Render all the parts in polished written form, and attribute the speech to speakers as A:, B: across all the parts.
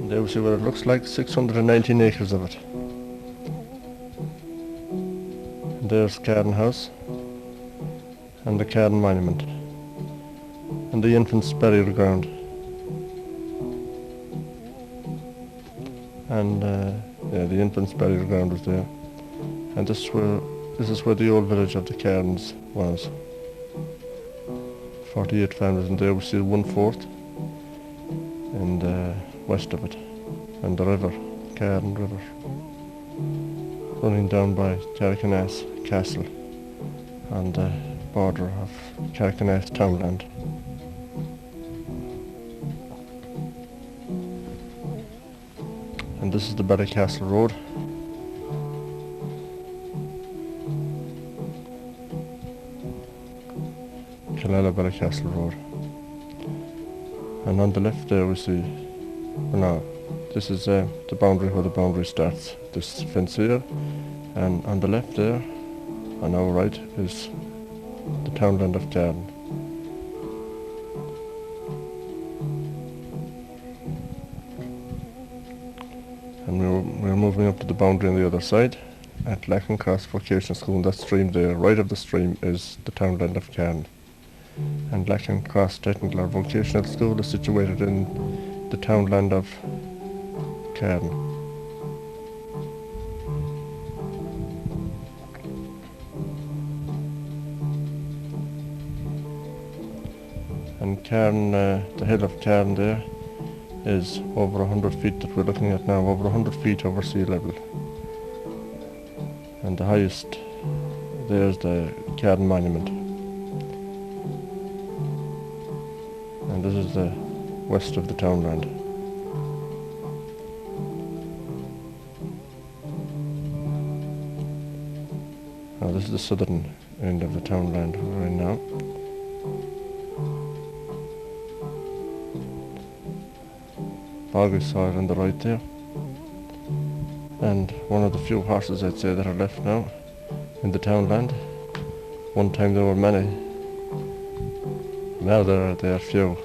A: And there we see what it looks like, 619 acres of it. And there's Cairn House and the Cairn Monument and the infant's burial ground. And yeah, the infant's burial ground was there. And this is where the old village of the Cairns was. 48 families, and there we see 1/4 and west of it, and the river, Cairn River, running down by Carricknass Castle on the border of Carricknass townland. And this is the Ballycastle Road. Ballycastle Road. And on the left there we see, well, no, this is the boundary where the boundary starts, this fence here, and on the left there, on our right, is the townland of Cairn. And we're moving up to the boundary on the other side at Lacken Cross Vocational School, and that stream there, right of the stream, is the townland of Cairn. And Lacken Cross Technical or Vocational School is situated in the townland of Cairn. And Cairn, the hill of Cairn there, is over 100 feet that we're looking at now, over 100 feet over sea level. And the highest, there's the Cairn Monument. And this is the west of the townland. Now this is the southern end of the townland we're in now. Boggy soil on the right there. And one of the few horses, I'd say, that are left now in the townland. One time there were many. Now there are few.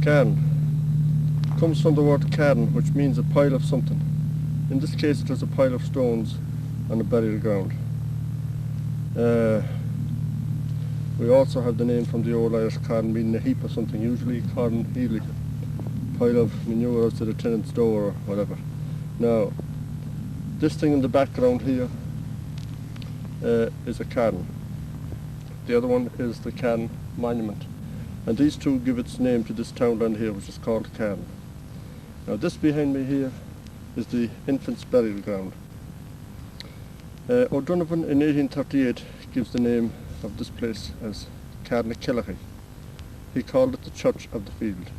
A: Cairn comes from the word cairn, which means a pile of something. In this case it was a pile of stones on a burial ground. We also have the name from the old Irish Carn, meaning a heap of something, usually Carn healy, pile of manure outside a tenant's door or whatever. Now, this thing in the background here is a cairn. The other one is the Cairn Monument. And these two give its name to this townland here, which is called Cairn. Now this behind me here is the infant's burial ground. O'Donovan in 1838 gives the name of this place as Carnakillahy. He called it the Church of the Field.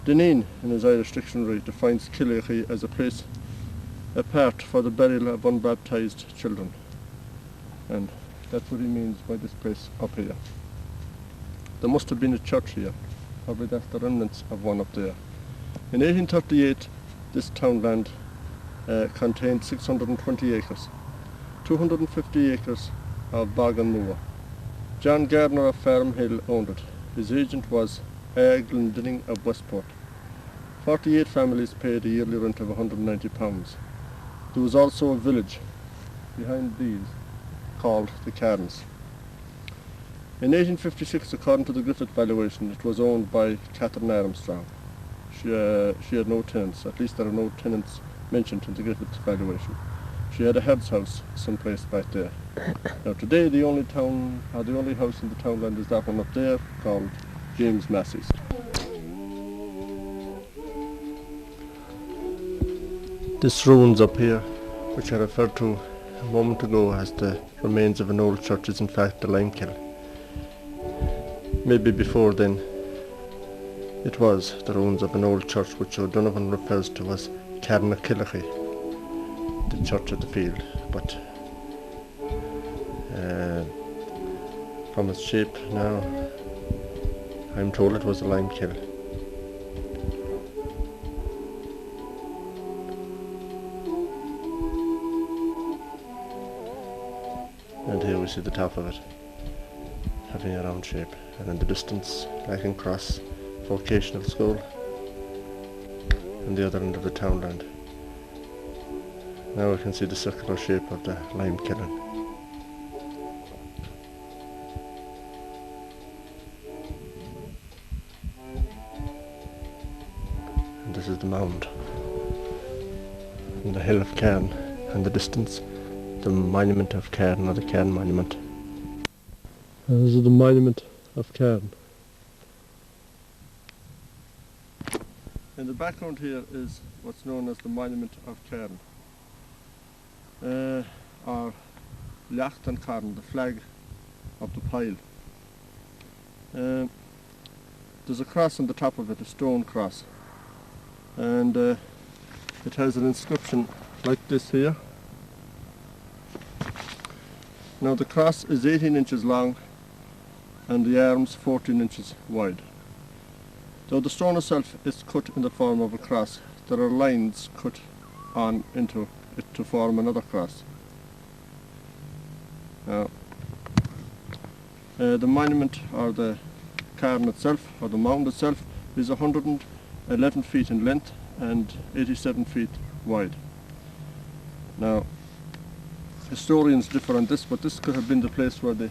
A: Dineen in his Irish dictionary defines Killahy as a place apart for the burial of unbaptized children. And that's what he means by this place up here. There must have been a church here, probably that's the remnants of one up there. In 1838, this townland contained 620 acres, 250 acres of bog and moor. John Gardner of Farm Hill owned it. His agent was Glendinning of Westport. 48 families paid a yearly rent of £190. There was also a village behind these called the Cairns. In 1856, according to the Griffith valuation, it was owned by Catherine Armstrong. She had no tenants, at least there are no tenants mentioned in the Griffith valuation. She had a head's house someplace back there. Now today the only house in the townland is that one up there called James Massey's. This ruins up here, which I referred to a moment ago as the remains of an old church, is in fact the lime kiln. Maybe before then it was the ruins of an old church which O'Donovan refers to as Cairn, the church of the field, but from its shape now I'm told it was a lime kiln. And here we see the top of it having a round shape, and in the distance Lacan Cross Vocational School and the other end of the townland. Now we can see the circular shape of the lime kiln. And this is the mound on the hill of Cairn, and the distance the monument of Cairn, or the Cairn monument. And this is the monument of Cairn. In the background here is what's known as the monument of Cairn, or Leacht and Carn, the flag of the pile. There's a cross on the top of it, a stone cross, and it has an inscription like this here. Now the cross is 18 inches long and the arms 14 inches wide. Though the stone itself is cut in the form of a cross, there are lines cut on into it to form another cross. Now, the monument, or the cairn itself, or the mound itself, is 111 feet in length and 87 feet wide. Now, historians differ on this, but this could have been the place where the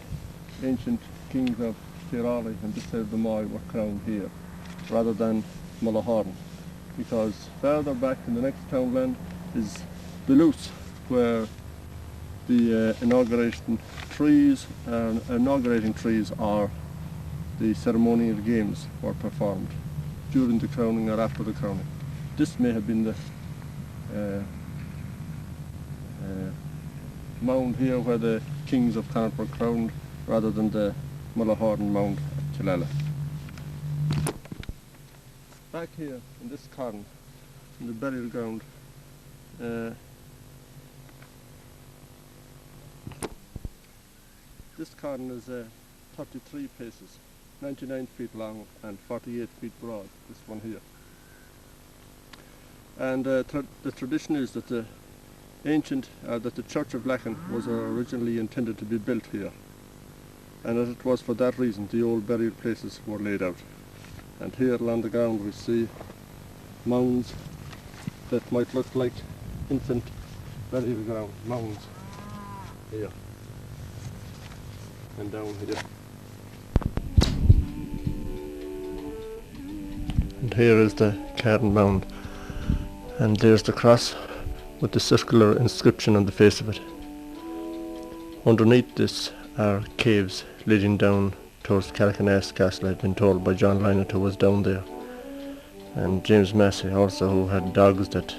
A: ancient kings of Tirali and this side of the Moy were crowned here, rather than Mullahoran, because further back in the next townland is Beluce, where the inaugurating trees or the ceremonial games were performed during the crowning or after the crowning. This may have been the mound here where the kings of Carn were crowned, rather than the Mullahoran mound at Killala. Back here in this Carn, in the burial ground, this Carn is 33 paces, 99 feet long and 48 feet broad, this one here. And the tradition is that the Church of Lacan was originally intended to be built here, and that it was for that reason the old burial places were laid out. And here along the ground we see mounds that might look like infant burial ground mounds here and down here. And here is the Cairn mound, and there's the cross with the circular inscription on the face of it. Underneath this are caves leading down towards Calcaness Castle, I've been told by John Lynott, who was down there, and James Massey also, who had dogs that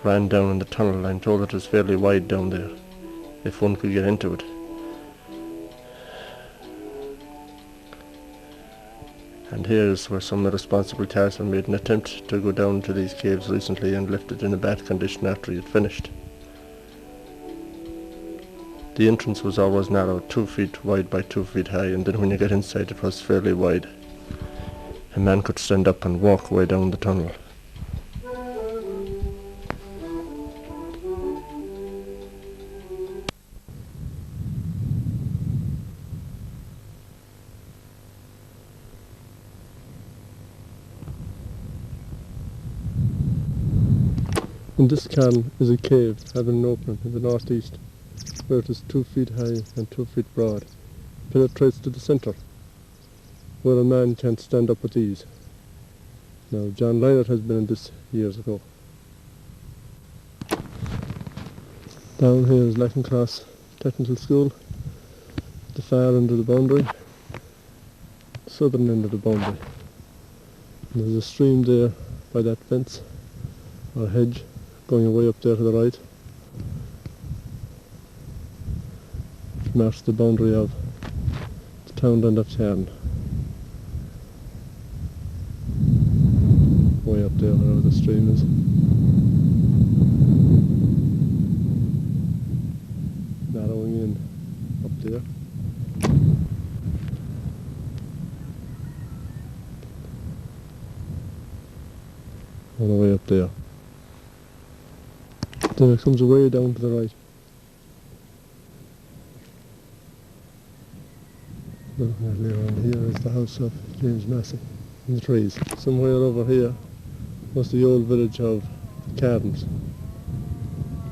A: ran down in the tunnel. I'm told it was fairly wide down there, if one could get into it. And here's where some irresponsible Tarzan made an attempt to go down to these caves recently and left it in a bad condition after he had finished. The entrance was always narrow, 2 feet wide by 2 feet high, and then when you get inside it was fairly wide. A man could stand up and walk way down the tunnel. In this cairn is a cave having an opening in the northeast, where it is 2 feet high and 2 feet broad, penetrates to the centre, where a man can stand up with ease. Now, John Lynott has been in this years ago. Down here is Lacken Cross Technical School, the far end of the boundary, southern end of the boundary. And there's a stream there by that fence, or hedge, going away up there to the right. It marks the boundary of the townland of Cairn. Way up there where the stream is. Narrowing in up there. All the way up there. Then it comes way down to the right. Nearly around here is the house of James Massey in the trees. Somewhere over here was the old village of Carn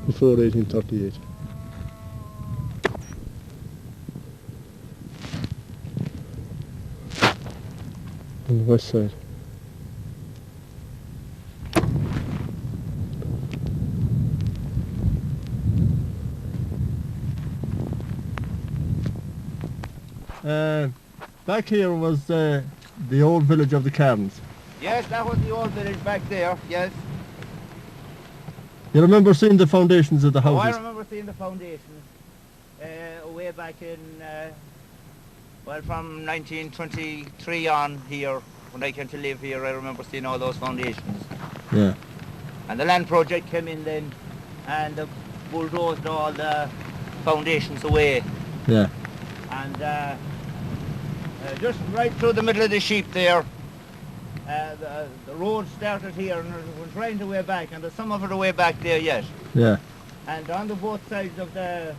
A: before 1838. On the west side. Back here was the old village of the Cairns.
B: Yes, that was the old village back there, yes.
A: You remember seeing the foundations of the
B: Oh,
A: houses?
B: I remember seeing the foundations way back in, well, from 1923 on here, when I came to live here, I remember seeing all those foundations.
A: Yeah.
B: And the land project came in then, and bulldozed all the foundations away.
A: Yeah.
B: And just right through the middle of the sheep there, the road started here and it was right away back, and there's some of it away back there yet.
A: Yeah.
B: And on the both sides of the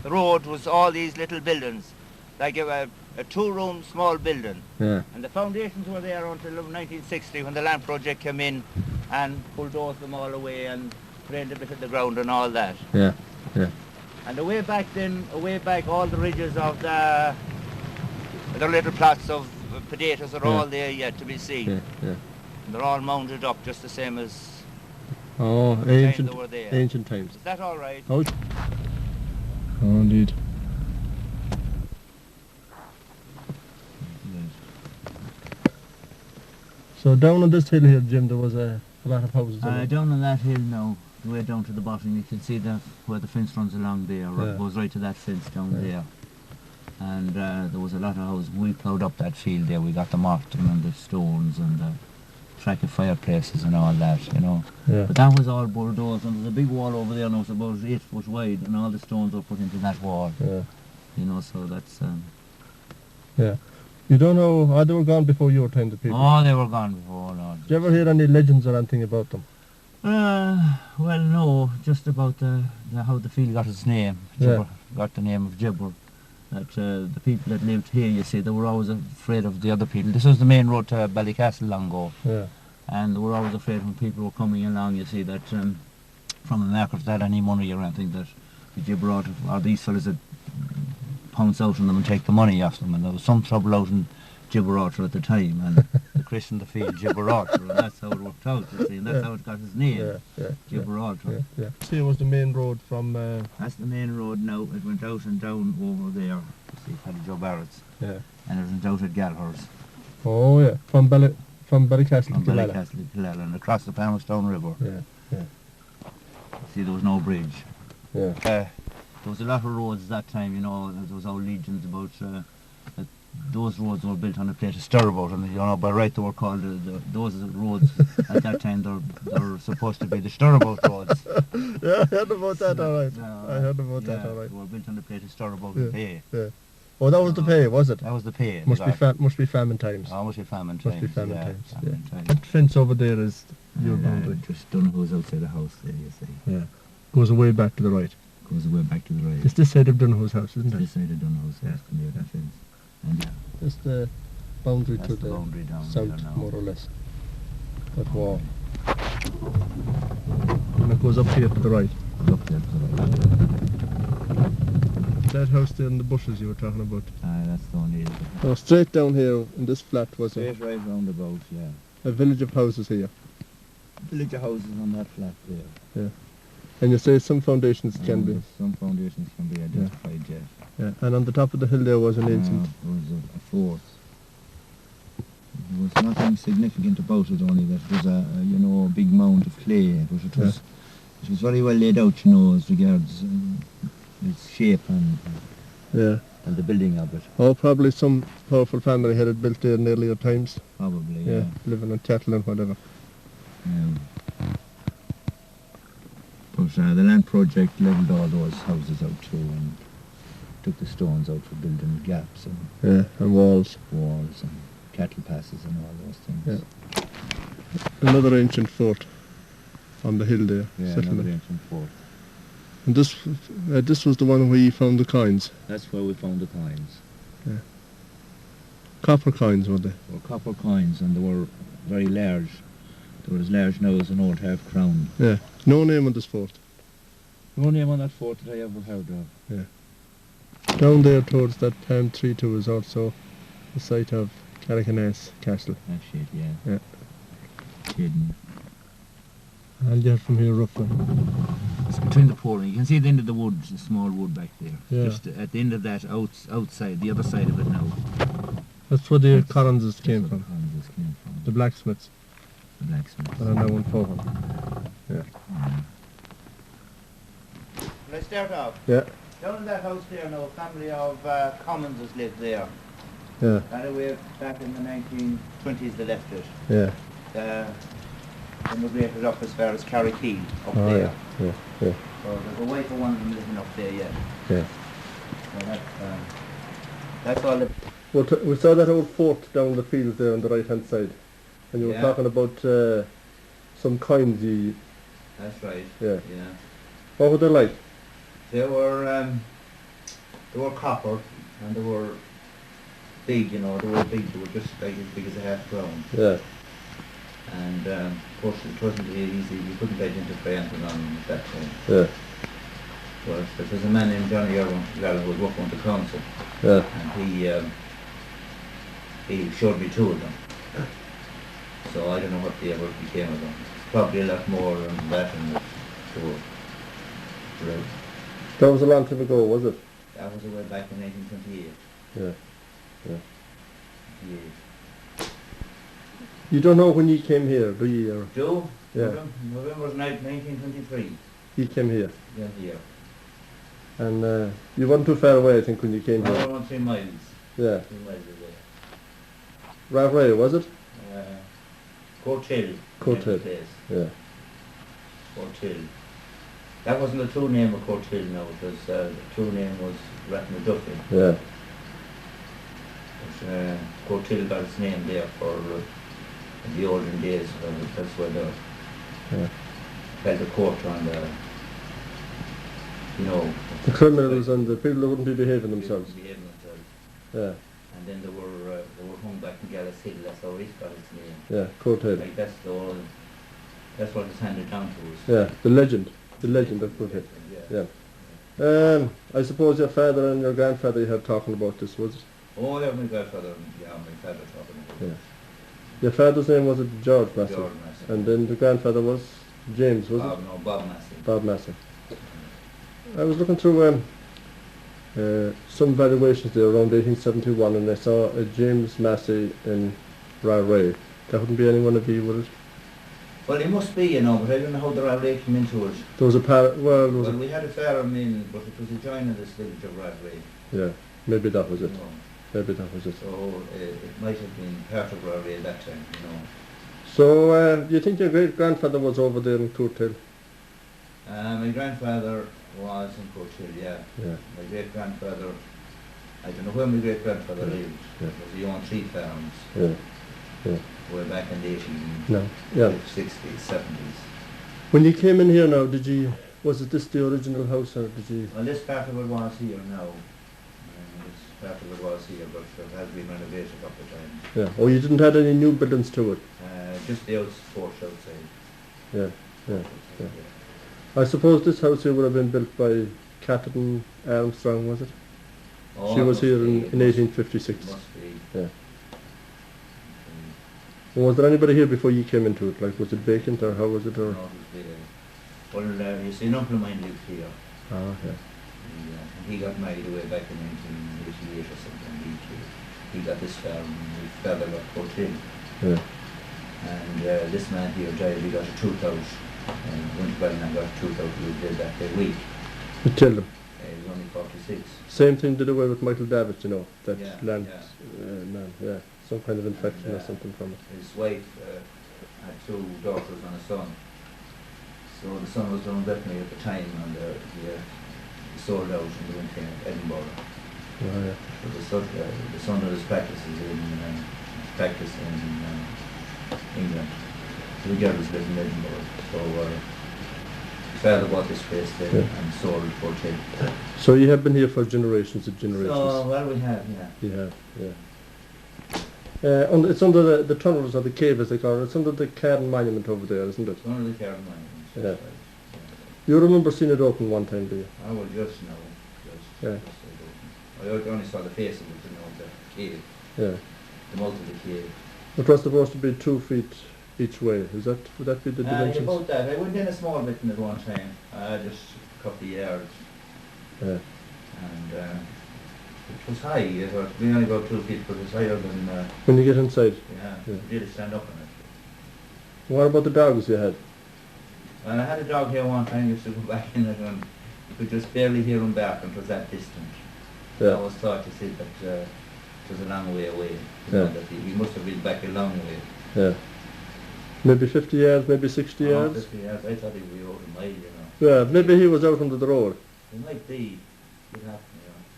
B: road was all these little buildings, like a two-room small building.
A: Yeah.
B: And the foundations were there until 1960 when the land project came in and bulldozed them all away and drained a bit of the ground and all that.
A: Yeah. Yeah.
B: And away back then, all the ridges of the little plots of potatoes are all there yet to be seen.
A: Yeah. Yeah.
B: And they're all mounted up just the same as
A: Oh,
B: the
A: ancient,
B: time they were there.
A: ancient times.
B: Is that all right?
A: Oh, indeed. So down on this hill here, Jim, there was a lot of houses.
B: Down on that hill now, the way down to the bottom, you can see that where the fence runs along there,
A: Yeah.
B: it goes right to that fence down
A: Yeah.
B: there. And there was a lot of houses. We ploughed up that field there. We got the mortar and the stones and the track of fireplaces and all that, you know.
A: Yeah.
B: But that was all bulldozed, and there's a big wall over there now, it's about 8 foot wide, and all the stones were put into that wall,
A: Yeah.
B: you know, so that's...
A: Yeah. You don't know, they were gone before your time, the people.
B: Oh, they were gone before, no.
A: Did you ever hear any legends or anything about them?
B: Well, no, just about how the field got its name.
A: Yeah.
B: Gibber got the name of Gibber. That the people that lived here, you see, they were always afraid of the other people. This was the main road to Ballycastle long ago.
A: Yeah.
B: And they were always afraid when people were coming along, you see, that from the market that had any money or anything, that the Gibber or these fellas that pounce out on them and take the money off them. And there was some trouble out in Gibraltar at the time, and they christened the field Gibraltar, and that's how it worked out, you see, and that's how it got its name, Gibraltar.
A: Yeah. Yeah. See, it was the main road from...
B: That's the main road now. It went out and down over there, you see, Paddy Joe Barrett's,
A: Yeah.
B: and it went out at Gallagher's.
A: Oh, yeah. From Ballycastle
B: From
A: to Killala.
B: Ballycastle to Killala, and across the Palmerstone River.
A: Yeah. Yeah.
B: See, there was no bridge.
A: Yeah.
B: There was a lot of roads at that time, you know, and there was all legends about that those roads were built on a plate of stirabout, and you know, by right they were called those roads at that time. They're supposed to be the stirabout roads.
A: Yeah, I heard about that, all right. I heard about
B: yeah,
A: that, all right.
B: They were built on a plate of stirabout
A: Yeah.
B: and pay.
A: Yeah. Oh, that was the pay, was it?
B: That was the pay.
A: Must be famine times.
B: Oh, must be famine
A: Must
B: times.
A: be famine
B: yeah,
A: times.
B: famine
A: Yeah.
B: times.
A: That fence over there is your boundary.
B: Just Donogho's outside the house there, you see.
A: Yeah. Goes away back to the right.
B: Goes away back to the right.
A: It's this side of Donogho's house, isn't it?
B: This side of Donogho's house, near that fence. And
A: That's the boundary
B: that's
A: to
B: the
A: the
B: boundary down
A: south,
B: there now.
A: more or less. That wall. And it goes up here to the right.
B: Up there to the right.
A: That house there in the bushes you were talking about.
B: That's the only...
A: Oh, straight down here in this flat was
B: Straight right round about, yeah.
A: a village of houses here.
B: Village of houses on that flat there.
A: Yeah. And you say some foundations can be.
B: Some foundations can be identified yet.
A: Yeah. And on the top of the hill there was an ancient.
B: There was a fort. There was nothing significant about it, only that it was a big mound of clay, but it was very well laid out, as regards its shape and the building of it.
A: Oh, probably some powerful family had it built there in earlier times.
B: Probably, yeah.
A: Living on cattle and whatever.
B: But the land project levelled all those houses out too, and took the stones out for building gaps and
A: walls
B: and cattle passes and all those things.
A: Yeah. Another ancient fort on the hill there.
B: Yeah,
A: settlement.
B: another ancient fort.
A: And this was the one where you found the coins.
B: That's where we found the coins.
A: Yeah. Copper coins, were they?
B: They were copper coins, and they were very large. They were as large now as an old half crown.
A: Yeah. No name on this fort.
B: No name on that fort that I ever heard of.
A: Yeah. Down there towards that palm tree too is also the site of Carrickinass Castle.
B: That's it, yeah.
A: Yeah.
B: Hidden.
A: I'll get from here roughly.
B: It's between the pole, and you can see the end of the wood, the small wood back there.
A: Yeah.
B: Just at the end of that, outside, the other side of it now.
A: That's where the Carns came from.
B: Came from.
A: The blacksmiths.
B: The blacksmiths.
A: That are now in Fohan. Yeah.
B: Can I start off?
A: Yeah.
B: Down in that house there now, a family of Commons has lived there.
A: Yeah.
B: That away back in the 1920s they left it.
A: Yeah.
B: Immigrated up as far as Carrickeen, up
A: Oh,
B: there.
A: yeah. Yeah.
B: So there's a wife of one of them living up there yet.
A: Yeah.
B: So that's all.
A: Well, we saw that old fort down the field there on the right hand side, and you were talking about some coins.
B: That's right.
A: Yeah.
B: Yeah.
A: What were they like?
B: They were copper, and they were big. They were big. They were just like as big as a half crown.
A: Yeah.
B: And of course it wasn't easy. You couldn't identify anything on them at that time.
A: Yeah.
B: But there was a man named Johnny Irwin who was working with the council.
A: Yeah.
B: And he showed me two of them. So I don't know what they ever became of them. Probably a lot more than that, and they were right.
A: That was a long time ago, was it?
B: That was way back in 1928.
A: Yeah. Yeah.
B: Yeah.
A: You don't know when you came here, do you? Or
B: Joe?
A: Yeah.
B: November 1923.
A: you came here,
B: Yeah, here.
A: and you weren't too far away, I think, when you came here.
B: Around 3 miles.
A: Yeah.
B: 3 miles away.
A: Ray, was it?
B: Courthill.
A: Courthill.
B: Place.
A: Yeah.
B: Courthill. That wasn't the true name of Courthill now, because the true name was Rathnaduffy.
A: Yeah.
B: But Courthill got its name there for in the olden days. That's where the held the court on the,
A: the criminals and the people that wouldn't be behaving themselves. Yeah.
B: And then they were hung back in Gallas Hill. That's how it got its name.
A: Yeah, Courthill.
B: Like that's what it's handed down to us.
A: Yeah, the legend of Courthill. Yeah. I suppose your father and your grandfather you had talking about this, was it?
B: Oh, yeah, my grandfather, my father talking about it.
A: Yeah. Your father's name was it George Massey?
B: George Massey.
A: And then the grandfather was James, was it?
B: No, Bob Massey.
A: Bob Massey. I was looking through some valuations there around 1871, and I saw a James Massey in Ray. That wouldn't be any one of you, would it?
B: Well, it must be, but I don't know how the Radway came into it.
A: There was a
B: we had a farm in, but it was adjoining this village of Radway.
A: Yeah, maybe that was it.
B: You know.
A: Maybe that was it.
B: So it might have been part of Radway at that time,
A: So, do you think your great-grandfather was over there in Courthill?
B: My grandfather was in Courthill, yeah.
A: Yeah.
B: My great-grandfather, I don't know where my great-grandfather lived.
A: Yeah.
B: He owned 3 farms.
A: Yeah. Yeah.
B: Way back in the 60s, 70s.
A: When you came in here now, was it this the original house, or did you?
B: Well, this part of it was here now. This part of it was here, but it has been renovated a couple of times.
A: Yeah. Oh, you didn't have any new buildings to it?
B: Just the porch outside.
A: Yeah. Yeah. Yeah. I suppose this house here would have been built by Catherine Armstrong, was it?
B: Oh,
A: she was here in
B: 1856.
A: 1856.
B: Must be.
A: Yeah. Was there anybody here before you came into it? Like, was it vacant, or how was it? Or?
B: No, it Well, you see, an uncle of mine lived here.
A: Oh, okay.
B: He got married away back in 1988 or something. He got this farm and his father got put in.
A: Yeah.
B: And this man here died, he got a tooth out. And went to Ballina and got a tooth out, he was dead that day week.
A: You killed him.
B: He was only 46.
A: Same thing did away with Michael Davitt, you know, that
B: Yeah,
A: land
B: yeah.
A: man, yeah. Some kind of infection
B: And,
A: or something from it.
B: His wife had 2 daughters and a son. So the son was doing veterinary at the time, and he sold out and they went to Edinburgh.
A: Oh, yeah.
B: So the son of his practices in England. So the girl was living in Edinburgh. So his father bought this place then and sold it for 10.
A: So you have been here for generations and generations.
B: So, well, we have, yeah.
A: You have, yeah. It's under the tunnels or the cave, as they call it. It's under the Cairn monument over there, isn't it?
B: It's one of the Cairn monuments.
A: Yeah.
B: Right.
A: You remember seeing it open one time, do you?
B: I will just know.
A: Yeah.
B: I only saw the face of it, you know, the cave,
A: Yeah.
B: the mouth of the cave.
A: It was supposed to be 2 feet each way. Would that be the dimensions?
B: About that. I went in a small bit in it one time, just a couple of yards.
A: Yeah.
B: And it was high. It was only about 2 feet, but it was higher than.
A: When you get inside.
B: Yeah.
A: Yeah.
B: You did stand up on it.
A: What about the dogs you had?
B: Well, I had a dog here one time. Used to go back in it, and you could just barely hear him bark, and it was that distant. I
A: Yeah.
B: always thought to see that it was a long way away.
A: Yeah.
B: That he must have been back a long way.
A: Yeah. Maybe 50 yards, maybe 60 yards?
B: 50 yards. I thought he would be over a mile, you know.
A: Yeah, maybe he was out under the road.
B: It might be. It happened,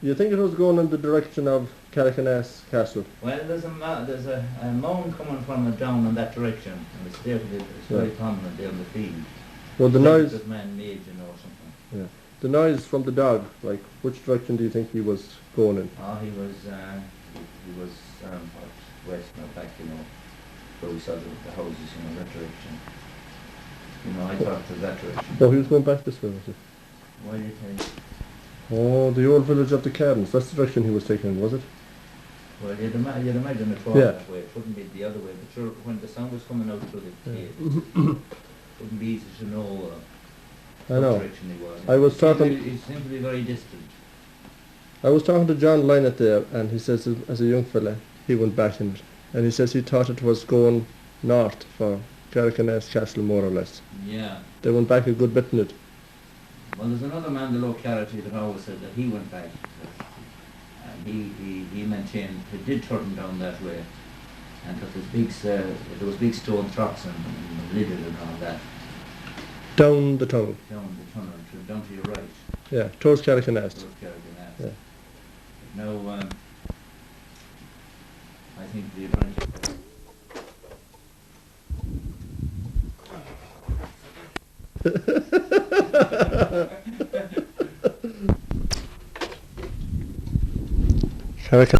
A: You think it was going in the direction of Carricknass Castle?
B: Well, there's a mound coming from it down in that direction, and it's there. It's very prominent there in the field.
A: Well, the
B: Like
A: noise,
B: it was man-made, you know, or something.
A: the noise from the dog, like, which direction do you think he was going in?
B: Oh, he was west, not back, you know, where we saw the houses, you know, that direction. You know, I thought it was that direction.
A: Oh, he was going back this way, was he?
B: Why do you think?
A: Oh, the old village of the Cairns. That's the direction he was taking, was it?
B: Well, you'd imagine it was that way. It wouldn't be the other way. But sure, when the sound was coming out through the cave, it wouldn't be easy to know
A: I know.
B: what direction he was.
A: I was talking.
B: He seemed to be very distant.
A: I was talking to John Lynott there, and he says as a young fella, he went back in it. And he says he thought it was going north for Carricknass Castle, more or less.
B: Yeah.
A: They went back a good bit in it.
B: Well, there's another man in the locality that always said that he went back. And he maintained he did turn down that way. And that there was big stone trucks and lidded and all that.
A: Down the tunnel.
B: Down the tunnel, down to your right.
A: Yeah, towards Carricknass.
B: Towards Carricknass.
A: Yeah.
B: Now, I think the advantage.
A: Carricknass